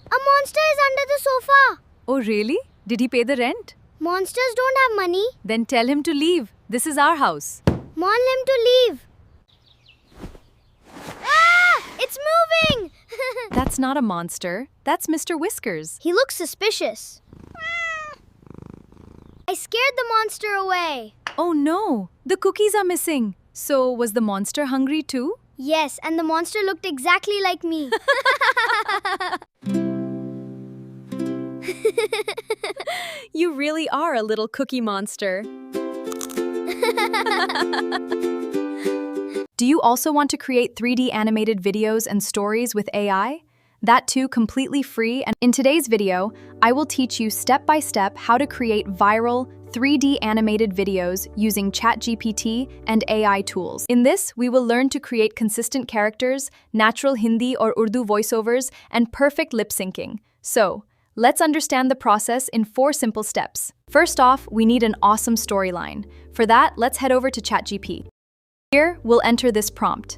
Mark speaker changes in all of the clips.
Speaker 1: A monster is under the sofa.
Speaker 2: Oh, really? Did he pay the rent?
Speaker 1: Monsters don't have money.
Speaker 2: Then tell him to leave. This is our house.
Speaker 1: Warn him to leave. Ah! It's moving!
Speaker 2: That's not a monster. That's Mr. Whiskers.
Speaker 1: He looks suspicious. I scared the monster away.
Speaker 2: Oh no, the cookies are missing. So, was the monster hungry too?
Speaker 1: Yes, and the monster looked exactly like me.
Speaker 2: You really are a little cookie monster. Do you also want to create 3D animated videos and stories with AI? That too completely free, and in today's video, I will teach you step-by-step how to create viral 3D animated videos using ChatGPT and AI tools. In this, we will learn to create consistent characters, natural Hindi or Urdu voiceovers, and perfect lip syncing. So, let's understand the process in 4 simple steps. First off, we need an awesome storyline. For that, let's head over to ChatGPT. Here, we'll enter this prompt.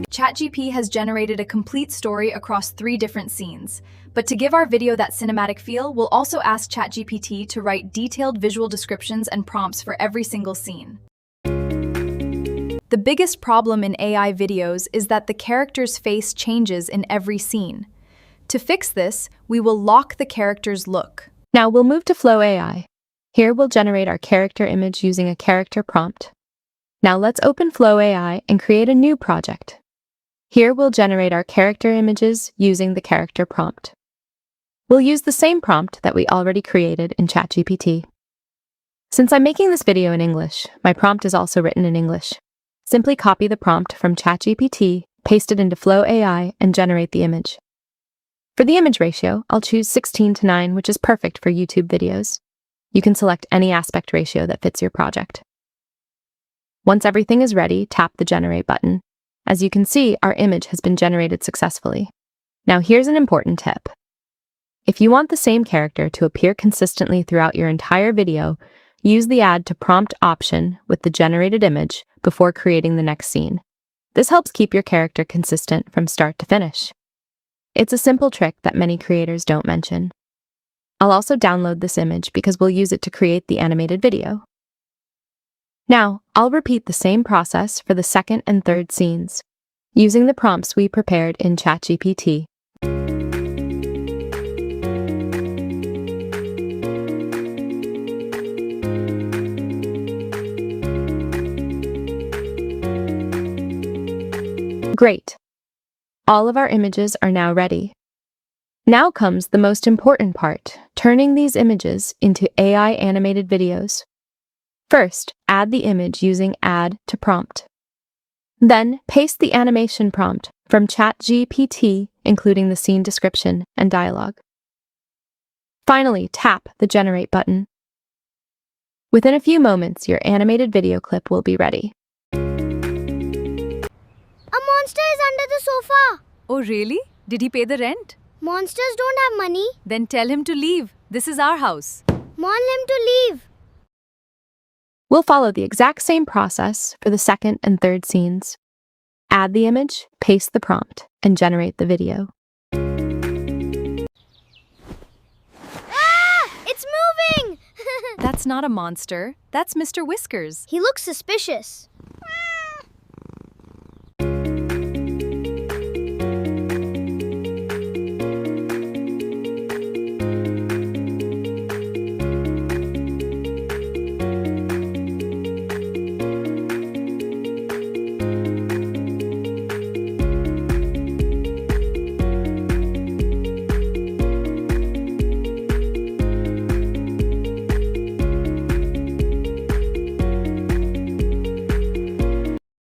Speaker 2: ChatGPT has generated a complete story across 3 different scenes. But to give our video that cinematic feel, we'll also ask ChatGPT to write detailed visual descriptions and prompts for every single scene. The biggest problem in AI videos is that the character's face changes in every scene. To fix this, we will lock the character's look.
Speaker 3: Now we'll move to Flow AI. Here we'll generate our character image using a character prompt. Now let's open Flow AI and create a new project. Here we'll generate our character images using the character prompt. We'll use the same prompt that we already created in ChatGPT. Since I'm making this video in English, my prompt is also written in English. Simply copy the prompt from ChatGPT, paste it into Flow AI, and generate the image. For the image ratio, I'll choose 16:9, which is perfect for YouTube videos. You can select any aspect ratio that fits your project. Once everything is ready, tap the Generate button. As you can see, our image has been generated successfully. Now here's an important tip. If you want the same character to appear consistently throughout your entire video, use the Add to Prompt option with the generated image before creating the next scene. This helps keep your character consistent from start to finish. It's a simple trick that many creators don't mention. I'll also download this image because we'll use it to create the animated video. Now, I'll repeat the same process for the second and third scenes, using the prompts we prepared in ChatGPT. Great! All of our images are now ready. Now comes the most important part, turning these images into AI animated videos. First, add the image using Add to Prompt. Then, paste the animation prompt from ChatGPT, including the scene description and dialogue. Finally, tap the Generate button. Within a few moments, your animated video clip will be ready.
Speaker 1: A monster is under the sofa.
Speaker 2: Oh, really? Did he pay the rent?
Speaker 1: Monsters don't have money.
Speaker 2: Then tell him to leave. This is our house.
Speaker 1: Warn him to leave.
Speaker 3: We'll follow the exact same process for the second and third scenes. Add the image, paste the prompt, and generate the video.
Speaker 1: Ah! It's moving!
Speaker 2: That's not a monster. That's Mr. Whiskers.
Speaker 1: He looks suspicious.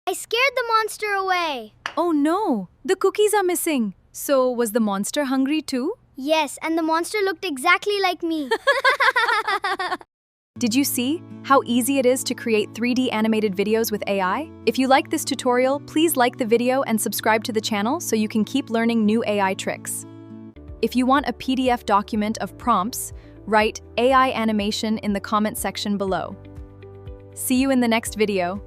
Speaker 1: I scared the monster away.
Speaker 2: Oh no, the cookies are missing. So, was the monster hungry too?
Speaker 1: Yes, and the monster looked exactly like me.
Speaker 2: Did you see how easy it is to create 3D animated videos with AI? If you like this tutorial, please like the video and subscribe to the channel so you can keep learning new AI tricks. If you want a PDF document of prompts, write AI animation in the comment section below. See you in the next video.